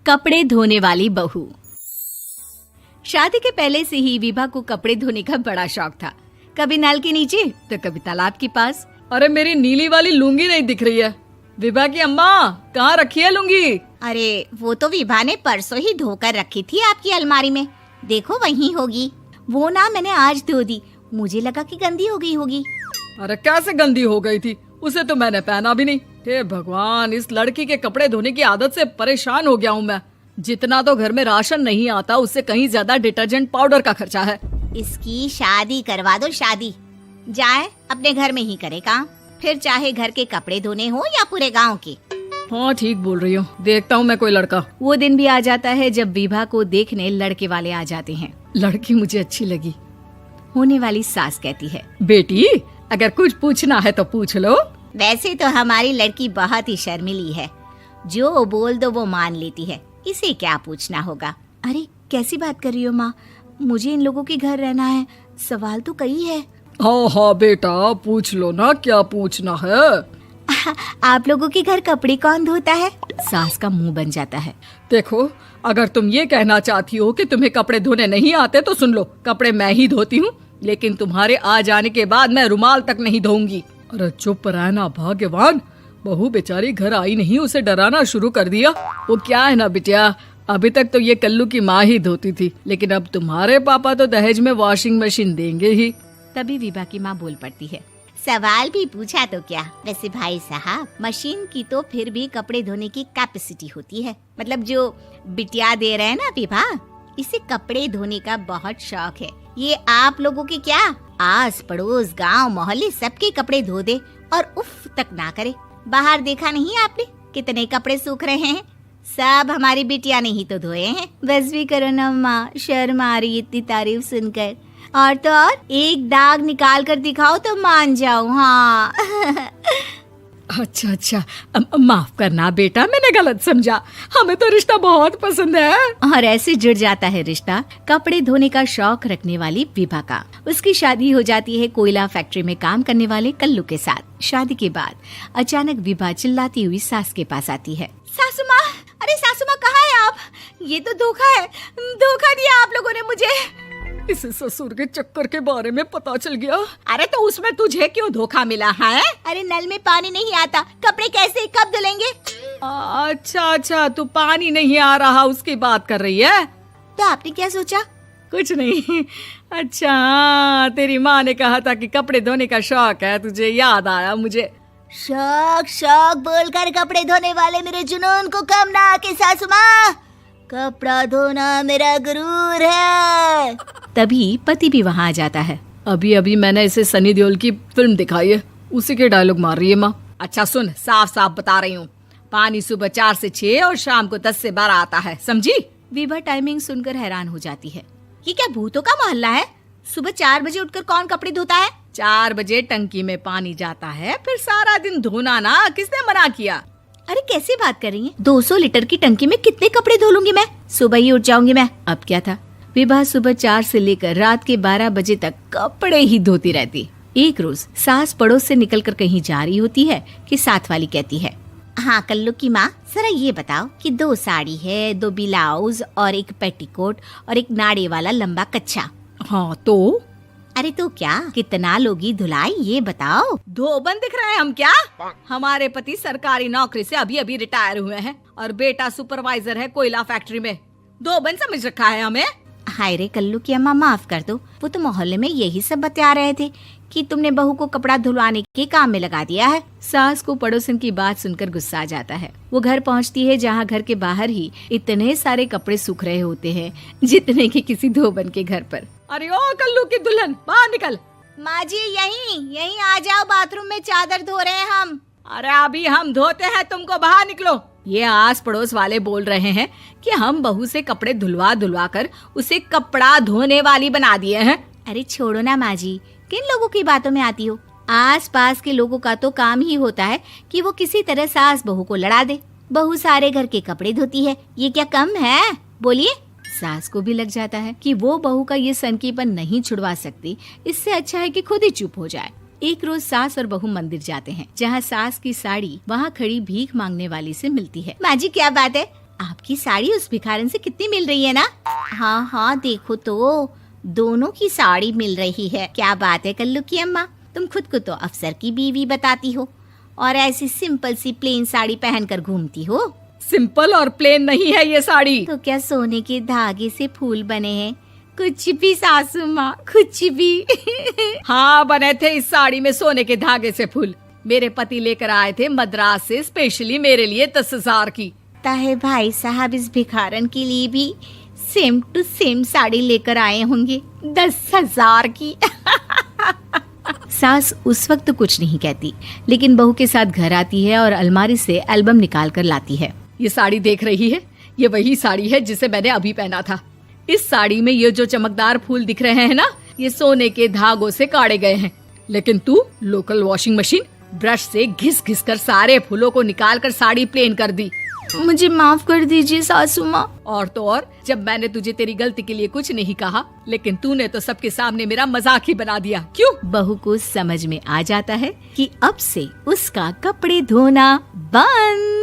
कपड़े धोने वाली बहू। शादी के पहले से ही विभा को कपड़े धोने का बड़ा शौक था। कभी नल के नीचे तो कभी तालाब के पास। अरे मेरी नीली वाली लुंगी नहीं दिख रही है। विभा की अम्मा, कहाँ रखी है लुंगी? अरे वो तो विभा ने परसों ही धोकर रखी थी आपकी अलमारी में, देखो वहीं होगी। वो ना मैंने आज धो दी, मुझे लगा कि गंदी हो गई होगी। अरे कैसे गंदी हो गई थी? उसे तो मैंने पहना भी नहीं। हे भगवान, इस लड़की के कपड़े धोने की आदत से परेशान हो गया हूँ मैं। जितना तो घर में राशन नहीं आता, उससे कहीं ज्यादा डिटर्जेंट पाउडर का खर्चा है। इसकी शादी करवा दो, शादी जाए अपने घर में ही करे काम, फिर चाहे घर के कपड़े धोने हो या पूरे गांव के। हाँ ठीक बोल रही हूँ, देखता हूँ मैं कोई लड़का। वो दिन भी आ जाता है जब विभा को देखने लड़के वाले आ जाते हैं। लड़की मुझे अच्छी लगी। होने वाली सास कहती है, बेटी अगर कुछ पूछना है तो पूछ लो। वैसे तो हमारी लड़की बहुत ही शर्मीली है, जो बोल दो वो मान लेती है, इसे क्या पूछना होगा। अरे कैसी बात कर रही हो माँ, मुझे इन लोगों के घर रहना है, सवाल तो कई है। हाँ हाँ बेटा, पूछ लो ना, क्या पूछना है। आप लोगों के घर कपड़े कौन धोता है? सास का मुंह बन जाता है। देखो, अगर तुम ये कहना चाहती हो कि तुम्हें कपड़े धोने नहीं आते तो सुन लो, कपड़े मैं ही धोती हूँ, लेकिन तुम्हारे आ जाने के बाद मैं रुमाल तक नहीं धोऊंगी। अरे चुप रहना भाग्यवान, बहू बेचारी घर आई नहीं, उसे डराना शुरू कर दिया। वो क्या है ना बिटिया, अभी तक तो ये कल्लू की माँ ही धोती थी, लेकिन अब तुम्हारे पापा तो दहेज में वॉशिंग मशीन देंगे ही। तभी विभा की माँ बोल पड़ती है, सवाल भी पूछा तो क्या। वैसे भाई साहब, मशीन की तो फिर भी कपड़े धोने की कैपेसिटी होती है। मतलब जो बिटिया दे रहे हैं ना विभा, इसे कपड़े धोने का बहुत शौक है। ये आप लोगों के क्या, आस पड़ोस गांव मोहल्ले सबके कपड़े धो दे और उफ तक ना करे। बाहर देखा नहीं आपने कितने कपड़े सूख रहे हैं? सब हमारी बिटिया ने ही तो धोए हैं। बस भी करो ना माँ, शर्म आ रही इतनी तारीफ सुनकर। और तो और एक दाग निकाल कर दिखाओ तो मान जाऊं। हाँ अच्छा, माफ करना बेटा, मैंने गलत समझा। हमें तो रिश्ता बहुत पसंद है। और ऐसे जुड़ जाता है रिश्ता कपड़े धोने का शौक रखने वाली विभा का। उसकी शादी हो जाती है कोयला फैक्ट्री में काम करने वाले कल्लू के साथ। शादी के बाद अचानक विभा चिल्लाती हुई सास के पास आती है। सासू माँ, अरे सासू माँ कहाँ है आप? ये तो धोखा है, धोखा दिया आप लोगों ने मुझे। इसे ससुर के चक्कर के बारे में पता चल गया। अरे तो उसमें तुझे क्यों धोखा मिला है? अरे नल में पानी नहीं आता, कपड़े कैसे कब धुलेंगे? अच्छा, तू पानी नहीं आ रहा उसकी बात कर रही है। तो आपने क्या सोचा? कुछ नहीं। अच्छा, तेरी माँ ने कहा था कि कपड़े धोने का शौक है तुझे, याद आया मुझे। शौक बोलकर कपड़े धोने वाले मेरे जुनून को कम ना आके सासू माँ, कपड़ा धोना मेरा गुरूर है। तभी पति भी वहाँ आ जाता है। अभी मैंने इसे सनी देओल की फिल्म दिखाई है, उसी के डायलॉग मार रही है माँ। अच्छा सुन, साफ साफ बता रही हूँ, पानी सुबह 4 से 6 और शाम को 10 से 12 आता है, समझी? विभा टाइमिंग सुनकर हैरान हो जाती है। ये क्या भूतों का मोहल्ला है? सुबह 4 बजे उठकर कौन कपड़े धोता है? 4 बजे टंकी में पानी जाता है, फिर सारा दिन धोना ना, किसने मना किया? अरे कैसी बात कर रही हैं? 200 लीटर की टंकी में कितने कपड़े धो लूंगी मैं? सुबह ही उठ जाऊंगी मैं। अब क्या था, विभा सुबह 4 से लेकर रात के 12 बजे तक कपड़े ही धोती रहती। एक रोज सास पड़ोस से निकलकर कहीं जा रही होती है कि साथ वाली कहती है, हाँ कल्लू की माँ, जरा ये बताओ कि 2 साड़ी है, 2 ब्लाउज और एक पेटीकोट और एक नाड़े वाला लंबा कच्छा। हाँ तो? अरे तो क्या, कितना लोगी धुलाई ये बताओ। धोबन दिख रहे हैं हम क्या? हमारे पति सरकारी नौकरी से अभी रिटायर हुए हैं और बेटा सुपरवाइजर है कोयला फैक्ट्री में। धोबन समझ रखा है हमें? हाय रे कल्लू की अम्मा, माफ कर दो, वो तो मोहल्ले में यही सब बता रहे थे कि तुमने बहू को कपड़ा धुलवाने के काम में लगा दिया है। सास को पड़ोसन की बात सुनकर गुस्सा आ जाता है। वो घर पहुंचती है जहां घर के बाहर ही इतने सारे कपड़े सूख रहे होते हैं जितने कि किसी धोबन के घर पर। अरे ओ कल्लू की दुल्हन, बाहर निकल। माँ जी यहीं आ जाओ, बाथरूम में चादर धो रहे हैं हम। अरे अभी हम धोते हैं, तुमको बाहर निकलो। ये आस पड़ोस वाले बोल रहे हैं कि हम बहू से कपड़े धुलवा कर उसे कपड़ा धोने वाली बना दिए हैं। अरे छोड़ो ना माँ जी, किन लोगों की बातों में आती हो? आस पास के लोगों का तो काम ही होता है कि वो किसी तरह सास बहू को लड़ा दे। बहू सारे घर के कपड़े धोती है, ये क्या कम है? बोलिए। सास को भी लग जाता है कि वो बहू का ये सनकीपन नहीं छुड़वा सकती, इससे अच्छा है कि खुद ही चुप हो जाए। एक रोज सास और बहू मंदिर जाते हैं, जहाँ सास की साड़ी वहाँ खड़ी भीख मांगने वाली से मिलती है। माँ जी क्या बात है, आपकी साड़ी उस भिखारन से कितनी मिल रही है ना? हाँ हाँ देखो तो, दोनों की साड़ी मिल रही है। क्या बात है कल्लू की अम्मा, तुम खुद को तो अफसर की बीवी बताती हो और ऐसी सिंपल सी प्लेन साड़ी पहनकर घूमती हो। सिंपल और प्लेन नहीं है ये साड़ी। तो क्या सोने के धागे से फूल बने हैं? कुछ भी सासू माँ, कुछ भी। हाँ बने थे इस साड़ी में सोने के धागे से फूल। मेरे पति लेकर आए थे मद्रास से स्पेशली मेरे लिए 10,000 की। ताहे भाई साहब इस भिखारन के लिए भी सेम टू सेम साड़ी लेकर आए होंगे 10,000 की। सास उस वक्त तो कुछ नहीं कहती, लेकिन बहू के साथ घर आती है और अलमारी से एल्बम निकाल कर लाती है। ये साड़ी देख रही है, ये वही साड़ी है जिसे मैंने अभी पहना था। इस साड़ी में ये जो चमकदार फूल दिख रहे हैं ना, ये सोने के धागों से काढ़े गए हैं। लेकिन तू लोकल वॉशिंग मशीन ब्रश से घिस घिस कर सारे फूलों को निकाल कर साड़ी प्लेन कर दी। मुझे माफ कर दीजिए सासू माँ। और तो और, जब मैंने तुझे तेरी गलती के लिए कुछ नहीं कहा, लेकिन तूने तो सबके सामने मेरा मजाक ही बना दिया। क्यों? बहू को समझ में आ जाता है कि अब से उसका कपड़े धोना बंद।